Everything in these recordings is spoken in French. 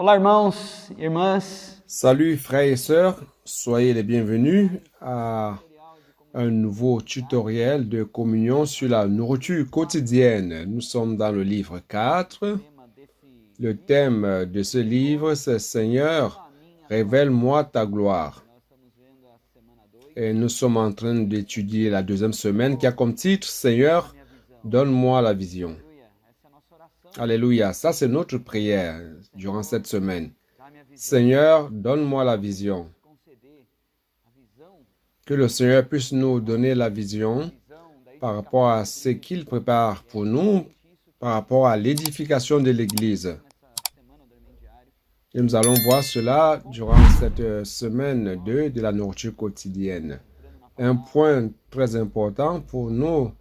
Olá, irmãos, irmãs. Salut frères et sœurs, soyez les bienvenus à un nouveau tutoriel de communion sur la nourriture quotidienne. Nous sommes dans le livre 4. Le thème de ce livre, c'est Seigneur, révèle-moi ta gloire. Et nous sommes en train d'étudier la deuxième semaine qui a comme titre Seigneur, donne-moi la vision. Alléluia, ça c'est notre prière durant cette semaine. Seigneur, donne-moi la vision. Que le Seigneur puisse nous donner la vision par rapport à ce qu'il prépare pour nous, par rapport à l'édification de l'Église. Et nous allons voir cela durant cette semaine 2 de la nourriture quotidienne. Un point très important pour nous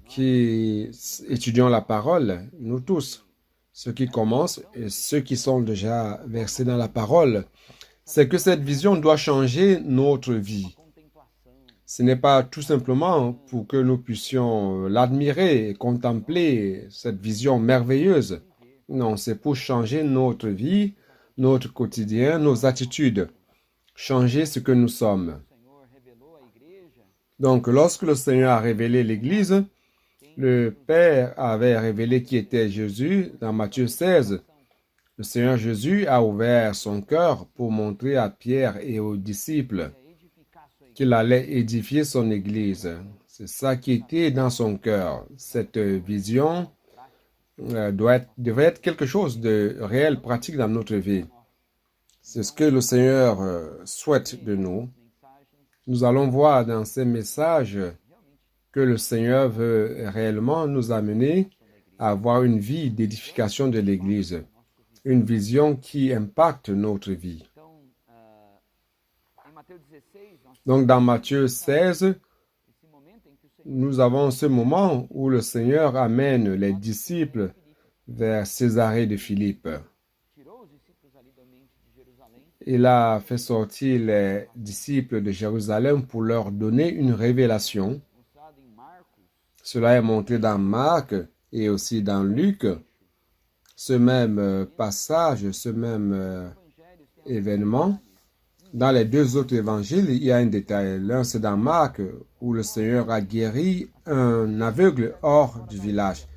qui étudions la parole, nous tous, ceux qui commencent et ceux qui sont déjà versés dans la parole, c'est que cette vision doit changer notre vie. Ce n'est pas tout simplement pour que nous puissions l'admirer et contempler cette vision merveilleuse. Non, c'est pour changer notre vie, notre quotidien, nos attitudes, changer ce que nous sommes. Donc, lorsque le Seigneur a révélé l'Église, le Père avait révélé qui était Jésus dans Matthieu 16. Le Seigneur Jésus a ouvert son cœur pour montrer à Pierre et aux disciples qu'il allait édifier son Église. C'est ça qui était dans son cœur. Cette vision devait être quelque chose de réel, pratique dans notre vie. C'est ce que le Seigneur souhaite de nous. Nous allons voir dans ces messages que le Seigneur veut réellement nous amener à avoir une vie d'édification de l'Église, une vision qui impacte notre vie. Donc, dans Matthieu 16, nous avons ce moment où le Seigneur amène les disciples vers Césarée de Philippe. Il a fait sortir les disciples de Jérusalem pour leur donner une révélation. Cela est montré dans Marc et aussi dans Luc. Ce même passage, ce même événement. Dans les deux autres évangiles, il y a un détail. L'un, c'est dans Marc, où le Seigneur a guéri un aveugle hors du village.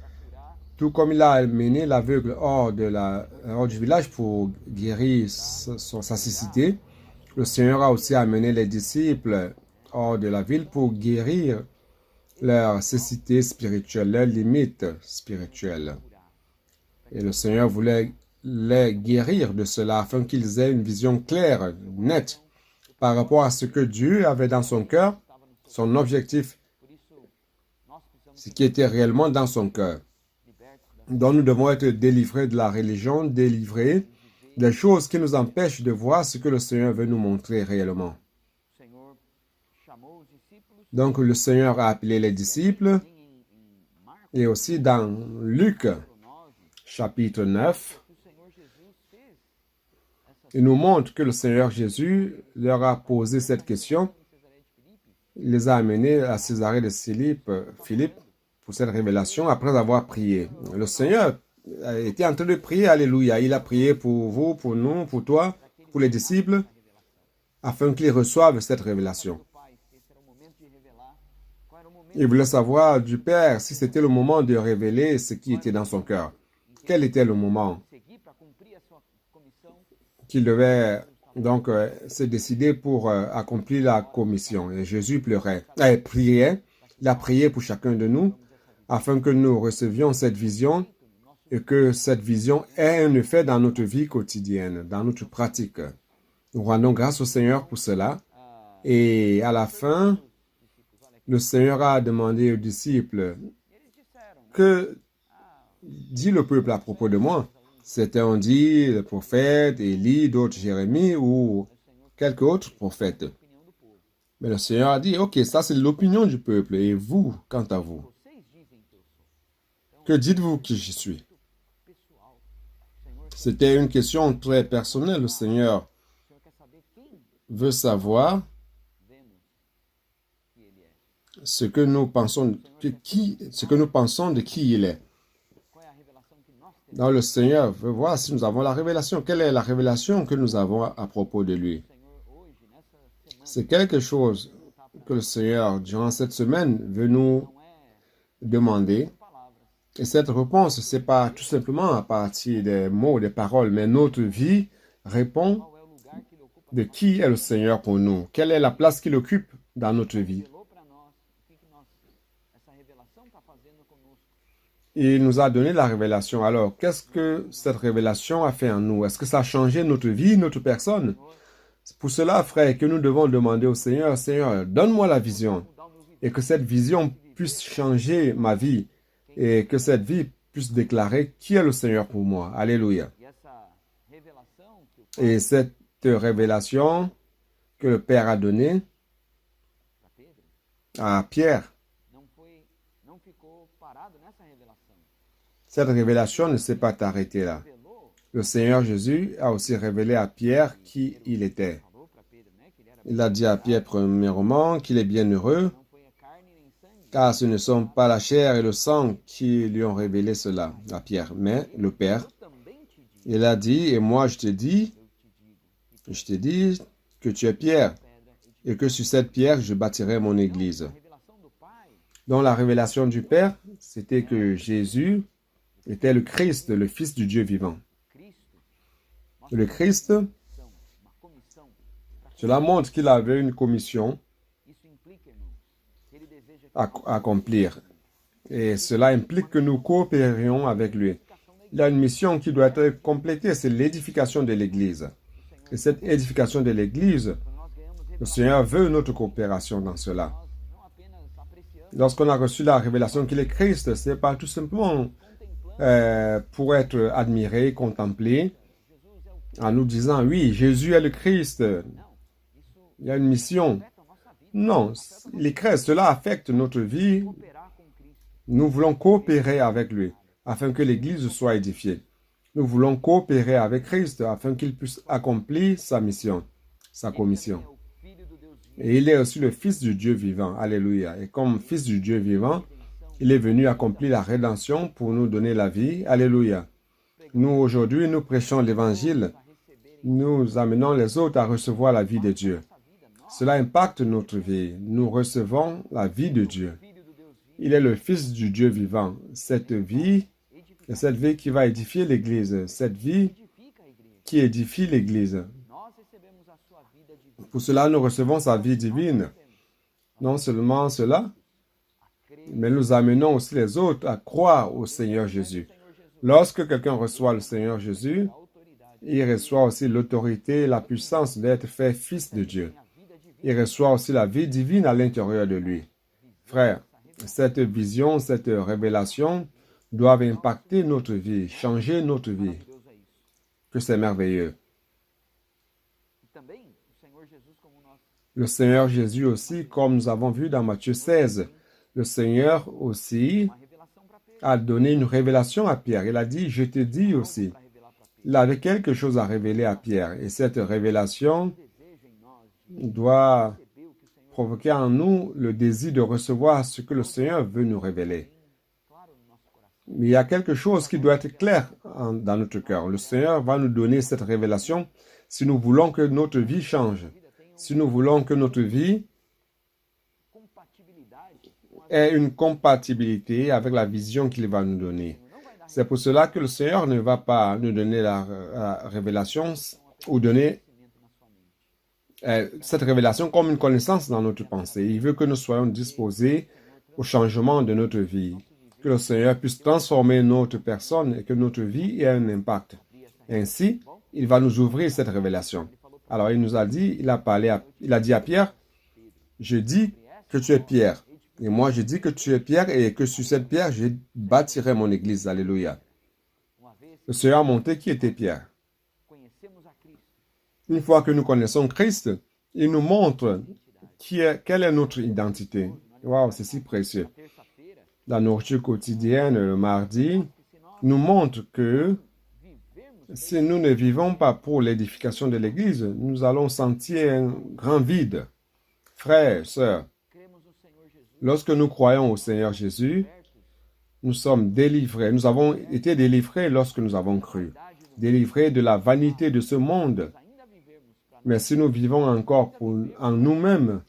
Tout comme il a amené l'aveugle hors du village pour guérir sa cécité, le Seigneur a aussi amené les disciples hors de la ville pour guérir leur cécité spirituelle, leurs limites spirituelles. Et le Seigneur voulait les guérir de cela afin qu'ils aient une vision claire, nette, par rapport à ce que Dieu avait dans son cœur, son objectif, ce qui était réellement dans son cœur. Donc nous devons être délivrés de la religion, délivrés des choses qui nous empêchent de voir ce que le Seigneur veut nous montrer réellement. Donc le Seigneur a appelé les disciples, et aussi dans Luc, chapitre 9, il nous montre que le Seigneur Jésus leur a posé cette question. Il les a amenés à Césarée de Philippe pour cette révélation après avoir prié. Le Seigneur était en train de prier, alléluia. Il a prié pour vous, pour nous, pour toi, pour les disciples, afin qu'ils reçoivent cette révélation. Il voulait savoir du Père si c'était le moment de révéler ce qui était dans son cœur. Quel était le moment qu'il devait donc se décider pour accomplir la commission. Et Jésus priait. Il a prié pour chacun de nous afin que nous recevions cette vision et que cette vision ait un effet dans notre vie quotidienne, dans notre pratique. Nous rendons grâce au Seigneur pour cela. Et à la fin, le Seigneur a demandé aux disciples, que dit le peuple à propos de moi? Certains ont dit le prophète, Élie, d'autres Jérémie ou quelques autres prophètes. Mais le Seigneur a dit, ok, ça c'est l'opinion du peuple. Et vous, quant à vous? Que dites-vous que je suis? C'était une question très personnelle. Le Seigneur veut savoir ce que nous pensons de qui il est. Donc le Seigneur veut voir si nous avons la révélation. Quelle est la révélation que nous avons à propos de lui? C'est quelque chose que le Seigneur, durant cette semaine, veut nous demander. Et cette réponse, ce n'est pas tout simplement à partir des mots, des paroles, mais notre vie répond de qui est le Seigneur pour nous. Quelle est la place qu'il occupe dans notre vie? Il nous a donné la révélation. Alors, qu'est-ce que cette révélation a fait en nous? Est-ce que ça a changé notre vie, notre personne? C'est pour cela, frère, que nous devons demander au Seigneur, Seigneur, donne-moi la vision. Et que cette vision puisse changer ma vie. Et que cette vie puisse déclarer qui est le Seigneur pour moi. Alléluia. Et cette révélation que le Père a donnée à Pierre, cette révélation ne s'est pas arrêtée là. Le Seigneur Jésus a aussi révélé à Pierre qui il était. Il a dit à Pierre premièrement qu'il est bienheureux, car ce ne sont pas la chair et le sang qui lui ont révélé cela à Pierre, mais le Père. Il a dit, et moi je te dis que tu es Pierre, et que sur cette pierre je bâtirai mon église. Donc la révélation du Père, c'était que Jésus était le Christ, le Fils du Dieu vivant. Le Christ, cela montre qu'il avait une commission à accomplir. Et cela implique que nous coopérions avec lui. Il y a une mission qui doit être complétée, c'est l'édification de l'Église. Et cette édification de l'Église, le Seigneur veut notre coopération dans cela. Lorsqu'on a reçu la révélation qu'il est Christ, ce n'est pas tout simplement pour être admiré, contemplé, en nous disant, oui, Jésus est le Christ. Il y a une mission. Non, il est Christ. Cela affecte notre vie. Nous voulons coopérer avec lui, afin que l'Église soit édifiée. Nous voulons coopérer avec Christ, afin qu'il puisse accomplir sa mission, sa commission. Et il est aussi le Fils du Dieu vivant. Alléluia. Et comme Fils du Dieu vivant, il est venu accomplir la rédemption pour nous donner la vie. Alléluia. Nous, aujourd'hui, nous prêchons l'Évangile. Nous amenons les autres à recevoir la vie de Dieu. Cela impacte notre vie. Nous recevons la vie de Dieu. Il est le Fils du Dieu vivant. Cette vie qui va édifier l'Église. Cette vie qui édifie l'Église. Pour cela, nous recevons sa vie divine. Non seulement cela, mais nous amenons aussi les autres à croire au Seigneur Jésus. Lorsque quelqu'un reçoit le Seigneur Jésus, il reçoit aussi l'autorité et la puissance d'être fait fils de Dieu. Il reçoit aussi la vie divine à l'intérieur de lui. Frère, cette vision, cette révélation doivent impacter notre vie, changer notre vie. Que c'est merveilleux. Le Seigneur Jésus aussi, comme nous avons vu dans Matthieu 16, le Seigneur aussi a donné une révélation à Pierre. Il a dit, je te dis aussi. Il avait quelque chose à révéler à Pierre. Et cette révélation doit provoquer en nous le désir de recevoir ce que le Seigneur veut nous révéler. Mais il y a quelque chose qui doit être clair dans notre cœur. Le Seigneur va nous donner cette révélation si nous voulons que notre vie change. Si nous voulons que notre vie ait une compatibilité avec la vision qu'il va nous donner. C'est pour cela que le Seigneur ne va pas nous donner la révélation ou donner cette révélation comme une connaissance dans notre pensée. Il veut que nous soyons disposés au changement de notre vie. Que le Seigneur puisse transformer notre personne et que notre vie ait un impact. Ainsi, il va nous ouvrir cette révélation. Alors, il nous a dit, il a dit à Pierre, je dis que tu es Pierre. Et moi, je dis que tu es Pierre et que sur cette pierre, je bâtirai mon église. Alléluia. Le Seigneur a montré qui était Pierre. Une fois que nous connaissons Christ, il nous montre quelle est notre identité. Waouh, c'est si précieux. La nourriture quotidienne, le mardi, nous montre que si nous ne vivons pas pour l'édification de l'Église, nous allons sentir un grand vide. Frères, sœurs, lorsque nous croyons au Seigneur Jésus, nous sommes délivrés. Nous avons été délivrés lorsque nous avons cru. Délivrés de la vanité de ce monde. Mais si nous vivons encore en nous-mêmes,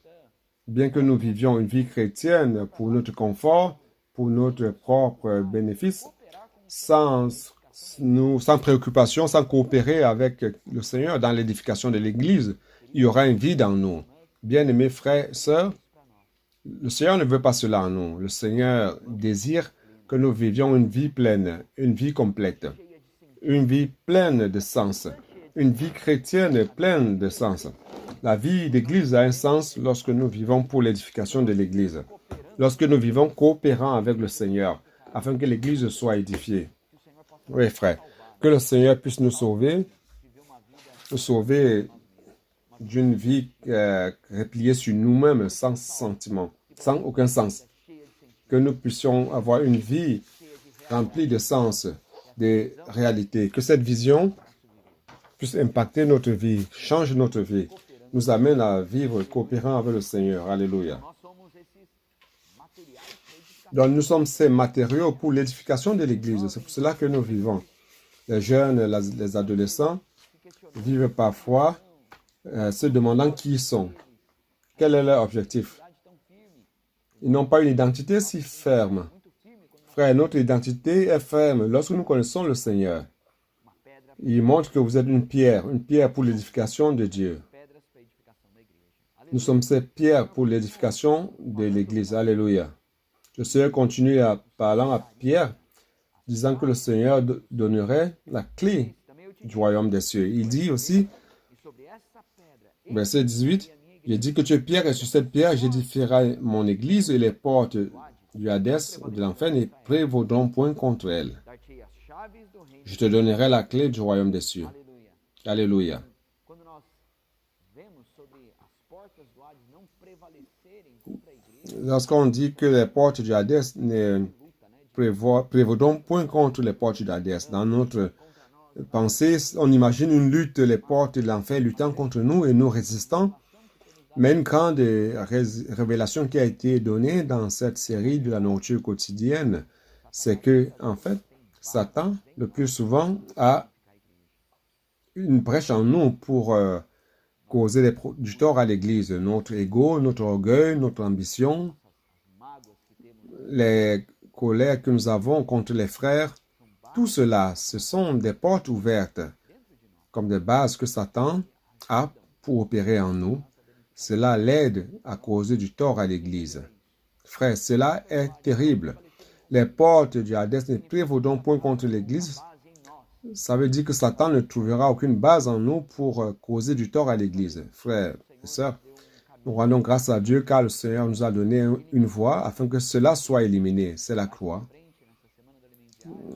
bien que nous vivions une vie chrétienne pour notre confort, pour notre propre bénéfice, sans préoccupation, sans coopérer avec le Seigneur dans l'édification de l'Église, il y aura un vide en nous. Bien-aimés frères et sœurs, le Seigneur ne veut pas cela en nous. Le Seigneur désire que nous vivions une vie pleine, une vie complète, une vie pleine de sens, une vie chrétienne pleine de sens. La vie d'Église a un sens lorsque nous vivons pour l'édification de l'Église, lorsque nous vivons coopérant avec le Seigneur, afin que l'Église soit édifiée. Oui, frère, que le Seigneur puisse nous sauver d'une vie repliée sur nous-mêmes, sans sentiment, sans aucun sens. Que nous puissions avoir une vie remplie de sens, de réalité. Que cette vision puisse impacter notre vie, change notre vie, nous amène à vivre coopérant avec le Seigneur. Alléluia. Donc nous sommes ces matériaux pour l'édification de l'Église. C'est pour cela que nous vivons. Les jeunes, les adolescents vivent parfois se demandant qui ils sont. Quel est leur objectif? Ils n'ont pas une identité si ferme. Frère, notre identité est ferme lorsque nous connaissons le Seigneur. Il montre que vous êtes une pierre pour l'édification de Dieu. Nous sommes ces pierres pour l'édification de l'Église. Alléluia. Le Seigneur continue à parler à Pierre, disant que le Seigneur donnerait la clé du royaume des cieux. Il dit aussi, verset 18, « Il dit que tu es pierre et sur cette pierre j'édifierai mon Église et les portes du Hadès ou de l'enfer ne prévaudront point contre elle. Je te donnerai la clé du royaume des cieux. » Alléluia. Lorsqu'on dit que les portes du Hadès ne prévaudront point contre les portes du Hadès, dans notre pensée, on imagine une lutte, les portes de l'enfer luttant contre nous et nous résistant. Mais une grande révélation qui a été donnée dans cette série de la nourriture quotidienne, c'est que, en fait, Satan, le plus souvent, a une brèche en nous pour causer du tort à l'Église. Notre ego, notre orgueil, notre ambition, les colères que nous avons contre les frères, tout cela, ce sont des portes ouvertes, comme des bases que Satan a pour opérer en nous. Cela l'aide à causer du tort à l'Église. Frère, cela est terrible. Les portes du Hadès ne prévaudront point contre l'Église. Ça veut dire que Satan ne trouvera aucune base en nous pour causer du tort à l'Église. Frères et sœurs, nous rendons grâce à Dieu car le Seigneur nous a donné une voie afin que cela soit éliminé. C'est la croix.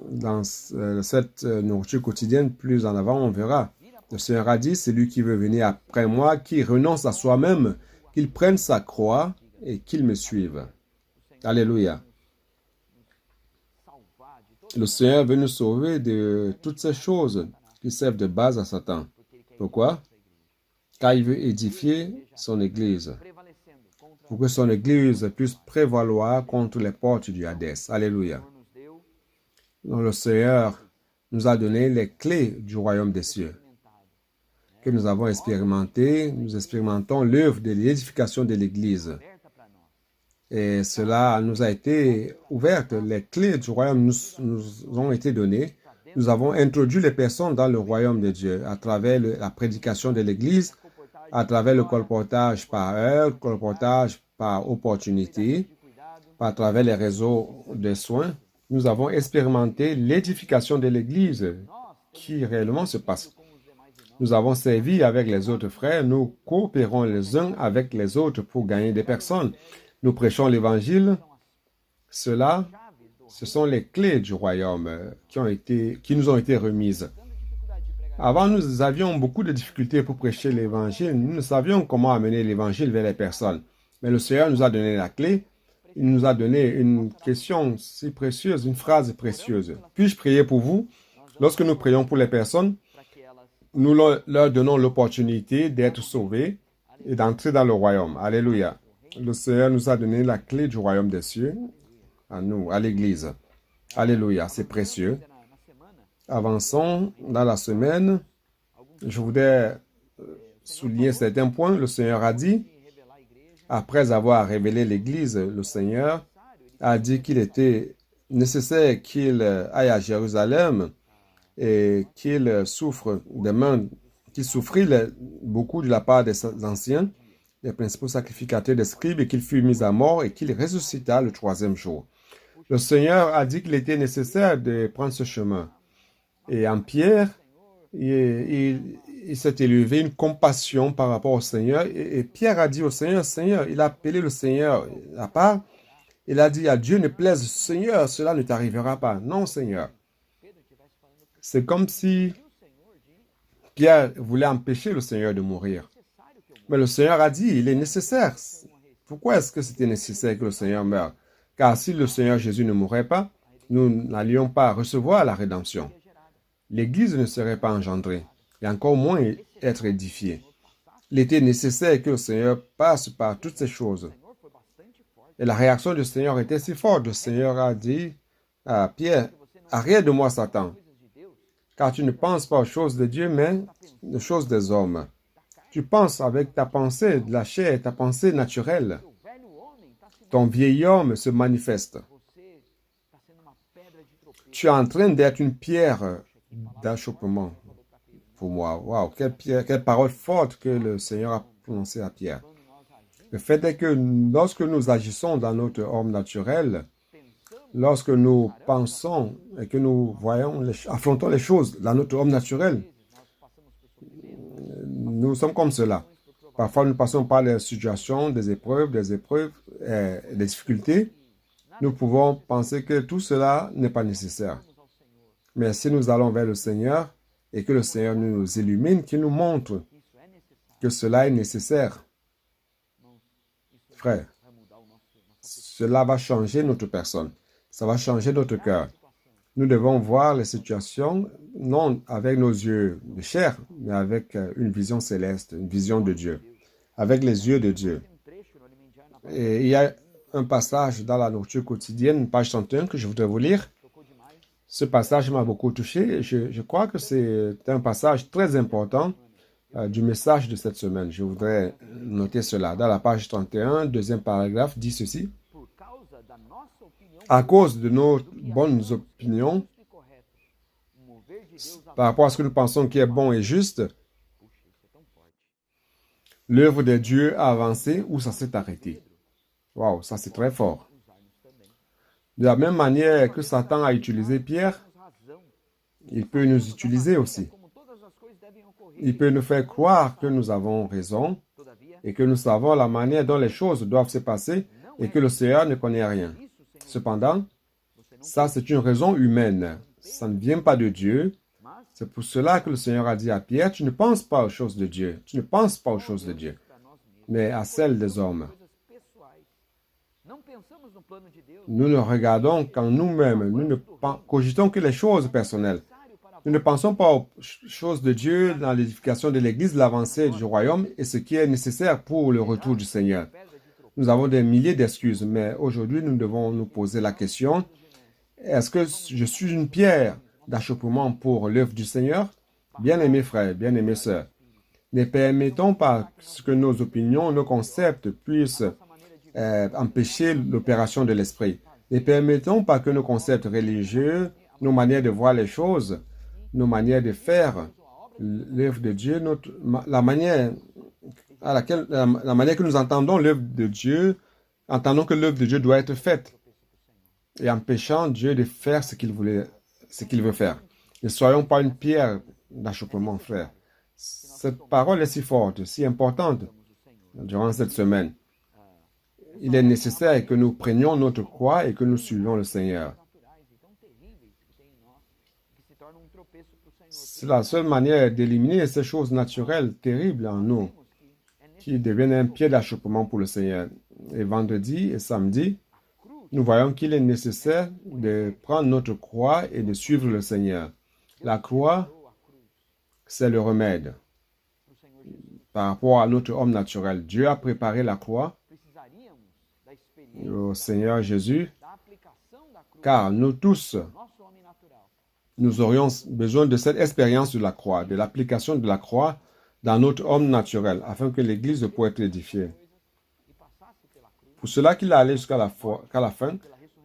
Dans cette nourriture quotidienne, plus en avant, on verra. Le Seigneur a dit, c'est lui qui veut venir après moi, qui renonce à soi-même, qu'il prenne sa croix et qu'il me suive. Alléluia. Le Seigneur veut nous sauver de toutes ces choses qui servent de base à Satan. Pourquoi? Car il veut édifier son Église, pour que son Église puisse prévaloir contre les portes du Hadès. Alléluia. Donc le Seigneur nous a donné les clés du royaume des cieux, que nous avons expérimenté. Nous expérimentons l'œuvre de l'édification de l'Église. Et cela nous a été ouverte. Les clés du royaume nous ont été données. Nous avons introduit les personnes dans le royaume de Dieu à travers la prédication de l'Église, à travers le colportage par heure, colportage par opportunité, à travers les réseaux de soins. Nous avons expérimenté l'édification de l'Église qui réellement se passe. Nous avons servi avec les autres frères. Nous coopérons les uns avec les autres pour gagner des personnes. Nous prêchons l'Évangile. Cela, ce sont les clés du royaume qui nous ont été remises. Avant, nous avions beaucoup de difficultés pour prêcher l'Évangile. Nous ne savions comment amener l'Évangile vers les personnes. Mais le Seigneur nous a donné la clé. Il nous a donné une question si précieuse, une phrase précieuse. Puis-je prier pour vous? Lorsque nous prions pour les personnes, nous leur donnons l'opportunité d'être sauvés et d'entrer dans le royaume. Alléluia. Le Seigneur nous a donné la clé du royaume des cieux à nous, à l'Église. Alléluia, c'est précieux. Avançons dans la semaine. Je voudrais souligner certains points. Le Seigneur a dit, après avoir révélé l'Église, le Seigneur a dit qu'il était nécessaire qu'il aille à Jérusalem et qu'il souffre des mains, qu'il souffrit beaucoup de la part des anciens, des principaux sacrificateurs des scribes, et qu'il fut mis à mort et qu'il ressuscita le troisième jour. Le Seigneur a dit qu'il était nécessaire de prendre ce chemin. Et en Pierre, il s'est élevé une compassion par rapport au Seigneur. Et Pierre a dit au Seigneur, Seigneur, il a appelé le Seigneur à part. Il a dit à Dieu ne plaise, Seigneur, cela ne t'arrivera pas. Non, Seigneur. C'est comme si Pierre voulait empêcher le Seigneur de mourir. Mais le Seigneur a dit, il est nécessaire. Pourquoi est-ce que c'était nécessaire que le Seigneur meure? Car si le Seigneur Jésus ne mourait pas, nous n'allions pas recevoir la rédemption. L'Église ne serait pas engendrée, et encore moins être édifiée. Il était nécessaire que le Seigneur passe par toutes ces choses. Et la réaction du Seigneur était si forte. Le Seigneur a dit à Pierre, arrête de moi, Satan, car tu ne penses pas aux choses de Dieu, mais aux choses des hommes. Tu penses avec ta pensée de la chair, ta pensée naturelle. Ton vieil homme se manifeste. Tu es en train d'être une pierre d'achoppement pour moi. Waouh, quelle parole forte que le Seigneur a prononcée à Pierre. Le fait est que lorsque nous agissons dans notre homme naturel, lorsque nous pensons et que nous voyons, affrontons les choses dans notre homme naturel, nous sommes comme cela. Parfois, nous passons par les situations, des épreuves, des difficultés. Nous pouvons penser que tout cela n'est pas nécessaire. Mais si nous allons vers le Seigneur et que le Seigneur nous illumine, qu'il nous montre que cela est nécessaire, frère, cela va changer notre personne. Ça va changer notre cœur. Nous devons voir les situations non avec nos yeux de chair, mais avec une vision céleste, une vision de Dieu, avec les yeux de Dieu. Et il y a un passage dans la nourriture quotidienne, page 31, que je voudrais vous lire. Ce passage m'a beaucoup touché. Je crois que c'est un passage très important du message de cette semaine. Je voudrais noter cela. Dans la page 31, deuxième paragraphe, dit ceci. À cause de nos bonnes opinions, par rapport à ce que nous pensons qui est bon et juste, l'œuvre de Dieu a avancé ou ça s'est arrêté. Waouh, ça c'est très fort. De la même manière que Satan a utilisé Pierre, il peut nous utiliser aussi. Il peut nous faire croire que nous avons raison et que nous savons la manière dont les choses doivent se passer et que le Seigneur ne connaît rien. Cependant, ça c'est une raison humaine. Ça ne vient pas de Dieu. C'est pour cela que le Seigneur a dit à Pierre, tu ne penses pas aux choses de Dieu. Tu ne penses pas aux choses de Dieu, mais à celles des hommes. Nous ne regardons qu'en nous-mêmes. Nous ne cogitons que les choses personnelles. Nous ne pensons pas aux choses de Dieu dans l'édification de l'Église, l'avancée du royaume et ce qui est nécessaire pour le retour du Seigneur. Nous avons des milliers d'excuses, mais aujourd'hui, nous devons nous poser la question, est-ce que je suis une pierre d'achoppement pour l'œuvre du Seigneur? Bien-aimés frères, bien-aimés sœurs, ne permettons pas que nos opinions, nos concepts puissent empêcher l'opération de l'esprit. Ne permettons pas que nos concepts religieux, nos manières de voir les choses, nos manières de faire l'œuvre de Dieu, la manière que nous entendons l'œuvre de Dieu, entendons que l'œuvre de Dieu doit être faite et empêchant Dieu de faire ce qu'il veut faire. Ne soyons pas une pierre d'achoppement, frère. Cette parole est si forte, si importante durant cette semaine. Il est nécessaire que nous prenions notre croix et que nous suivions le Seigneur. C'est la seule manière d'éliminer ces choses naturelles terribles en nous qui deviennent un pied d'achoppement pour le Seigneur. Et vendredi et samedi, nous voyons qu'il est nécessaire de prendre notre croix et de suivre le Seigneur. La croix, c'est le remède par rapport à notre homme naturel. Dieu a préparé la croix au Seigneur Jésus car nous tous, nous aurions besoin de cette expérience de la croix, de l'application de la croix dans notre homme naturel, afin que l'Église puisse être édifiée. Pour cela qu'il allait jusqu'à la fin,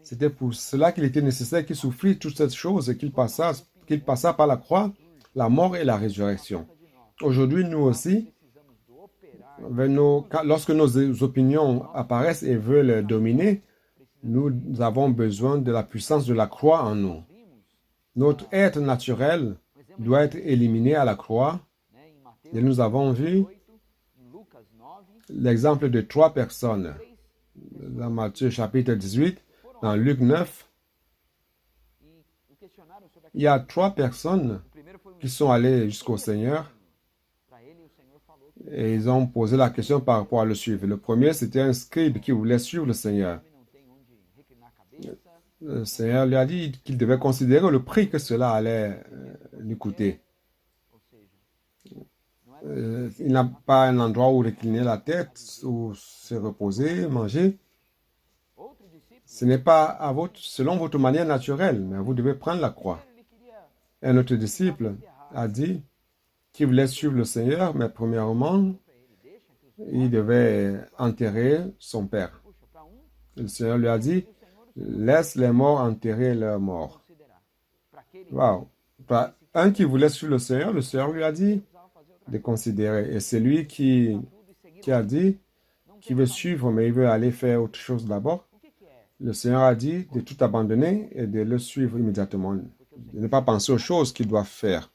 c'était pour cela qu'il était nécessaire qu'il souffrit toutes ces choses et qu'il passa par la croix, la mort et la résurrection. Aujourd'hui, nous aussi, lorsque nos opinions apparaissent et veulent dominer, nous avons besoin de la puissance de la croix en nous. Notre être naturel doit être éliminé à la croix. Et nous avons vu l'exemple de 3 personnes dans Matthieu chapitre 18, dans Luc 9. Il y a 3 personnes qui sont allées jusqu'au Seigneur et ils ont posé la question par rapport à le suivre. Le premier, c'était un scribe qui voulait suivre le Seigneur. Le Seigneur lui a dit qu'il devait considérer le prix que cela allait lui coûter. Il n'a pas un endroit où recliner la tête, où se reposer, manger. Ce n'est pas selon votre manière naturelle, mais vous devez prendre la croix. Un autre disciple a dit qu'il voulait suivre le Seigneur, mais premièrement, il devait enterrer son père. Le Seigneur lui a dit, laisse les morts enterrer leurs morts. Wow. Un qui voulait suivre le Seigneur lui a dit de considérer. Et c'est lui qui a dit qu'il veut suivre, mais il veut aller faire autre chose d'abord. Le Seigneur a dit de tout abandonner et de le suivre immédiatement. De ne pas penser aux choses qu'il doit faire.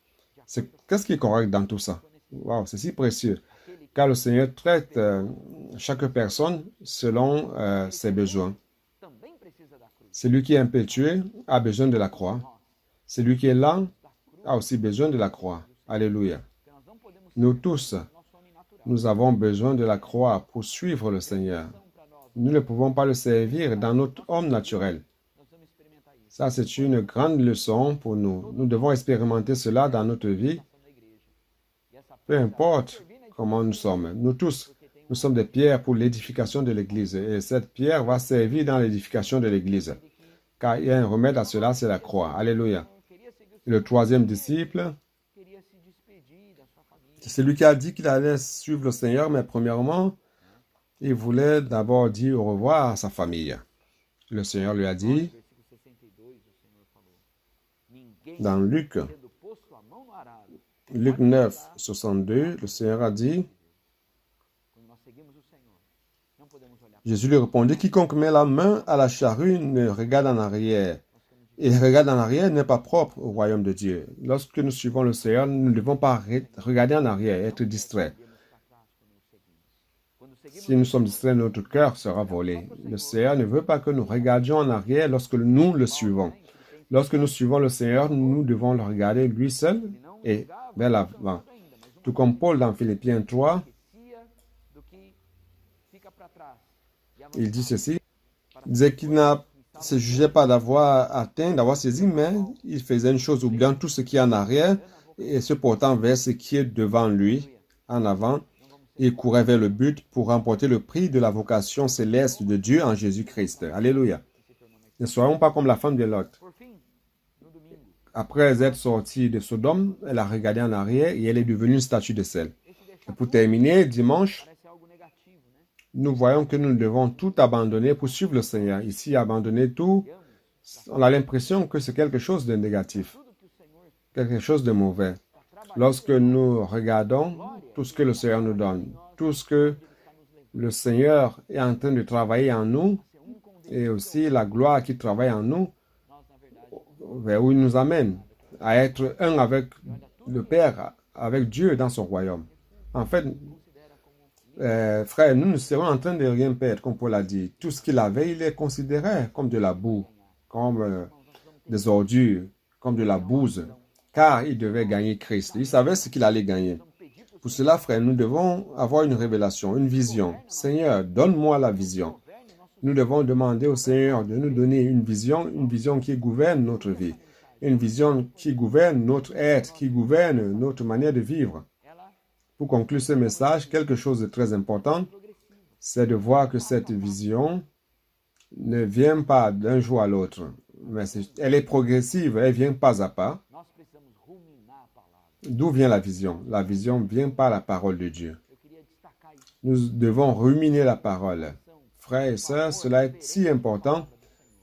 Qu'est-ce qui est correct dans tout ça? Wow, c'est si précieux. Car le Seigneur traite chaque personne selon ses besoins. Celui qui est impétueux a besoin de la croix. Celui qui est lent a aussi besoin de la croix. Alléluia. Nous tous, nous avons besoin de la croix pour suivre le Seigneur. Nous ne pouvons pas le servir dans notre homme naturel. Ça, c'est une grande leçon pour nous. Nous devons expérimenter cela dans notre vie. Peu importe comment nous sommes. Nous tous, nous sommes des pierres pour l'édification de l'Église. Et cette pierre va servir dans l'édification de l'Église. Car il y a un remède à cela, c'est la croix. Alléluia. Et le 3e disciple, c'est celui qui a dit qu'il allait suivre le Seigneur, mais premièrement, il voulait d'abord dire au revoir à sa famille. Le Seigneur lui a dit, dans Luc 9, 62, le Seigneur a dit, Jésus lui répondit, quiconque met la main à la charrue ne regarde en arrière. Et regarde en arrière n'est pas propre au royaume de Dieu. Lorsque nous suivons le Seigneur, nous ne devons pas regarder en arrière et être distraits. Si nous sommes distraits, notre cœur sera volé. Le Seigneur ne veut pas que nous regardions en arrière lorsque nous le suivons. Lorsque nous suivons le Seigneur, nous devons le regarder lui seul et vers l'avant. Tout comme Paul dans Philippiens 3, il dit ceci, il disait qu'il ne se jugeait pas d'avoir atteint, d'avoir saisi, mais il faisait une chose, oubliant tout ce qui est en arrière et se portant vers ce qui est devant lui, en avant. Il courait vers le but pour remporter le prix de la vocation céleste de Dieu en Jésus-Christ. Alléluia. Ne soyons pas comme la femme de Lot. Après être sortie de Sodome, elle a regardé en arrière et elle est devenue une statue de sel. Et pour terminer, dimanche, nous voyons que nous devons tout abandonner pour suivre le Seigneur. Ici, abandonner tout, on a l'impression que c'est quelque chose de négatif, quelque chose de mauvais. Lorsque nous regardons tout ce que le Seigneur nous donne, tout ce que le Seigneur est en train de travailler en nous, et aussi la gloire qui travaille en nous, vers où il nous amène, à être un avec le Père, avec Dieu dans son royaume. En fait, frère, nous ne serons en train de rien perdre, comme Paul a dit. Tout ce qu'il avait, il les considérait comme de la boue, comme des ordures, comme de la bouse, car il devait gagner Christ. Il savait ce qu'il allait gagner. Pour cela, frère, nous devons avoir une révélation, une vision. Seigneur, donne-moi la vision. Nous devons demander au Seigneur de nous donner une vision qui gouverne notre vie, une vision qui gouverne notre être, qui gouverne notre manière de vivre. Pour conclure ce message, quelque chose de très important, c'est de voir que cette vision ne vient pas d'un jour à l'autre. mais elle est progressive, elle vient pas à pas. D'où vient la vision? La vision vient par la parole de Dieu. Nous devons ruminer la parole. Frères et sœurs, cela est si important.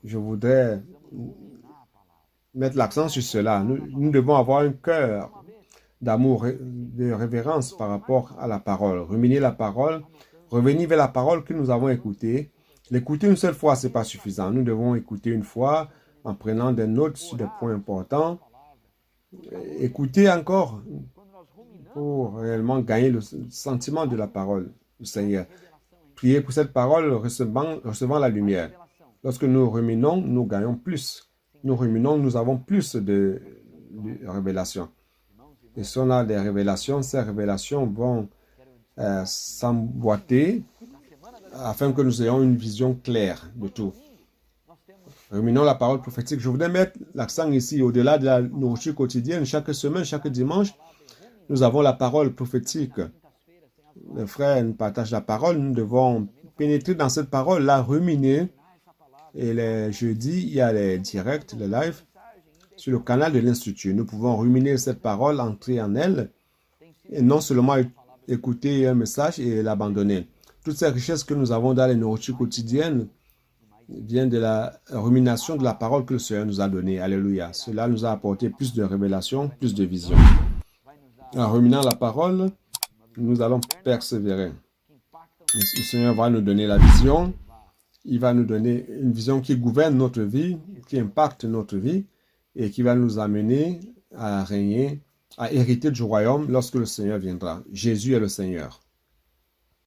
Je voudrais mettre l'accent sur cela. Nous devons avoir un cœur d'amour, de révérence par rapport à la parole. Ruminer la parole, revenir vers la parole que nous avons écoutée. L'écouter une seule fois, ce n'est pas suffisant. Nous devons écouter une fois en prenant des notes sur des points importants. Écouter encore pour réellement gagner le sentiment de la parole du Seigneur. Prier pour cette parole, recevant la lumière. Lorsque nous ruminons, nous gagnons plus. Nous ruminons, nous avons plus de révélations. Et si on a des révélations, ces révélations vont s'emboîter afin que nous ayons une vision claire de tout. Ruminons la parole prophétique. Je voudrais mettre l'accent ici, au-delà de la nourriture quotidienne, chaque semaine, chaque dimanche, nous avons la parole prophétique. Les frères nous partagent la parole, nous devons pénétrer dans cette parole, la ruminer. Et les jeudis, il y a les directs, les lives, sur le canal de l'Institut. Nous pouvons ruminer cette parole, entrer en elle, et non seulement écouter un message et l'abandonner. Toutes ces richesses que nous avons dans les nourritures quotidiennes viennent de la rumination de la parole que le Seigneur nous a donnée. Alléluia. Cela nous a apporté plus de révélation, plus de vision. En ruminant la parole, nous allons persévérer. Le Seigneur va nous donner la vision. Il va nous donner une vision qui gouverne notre vie, qui impacte notre vie et qui va nous amener à régner, à hériter du royaume lorsque le Seigneur viendra. Jésus est le Seigneur.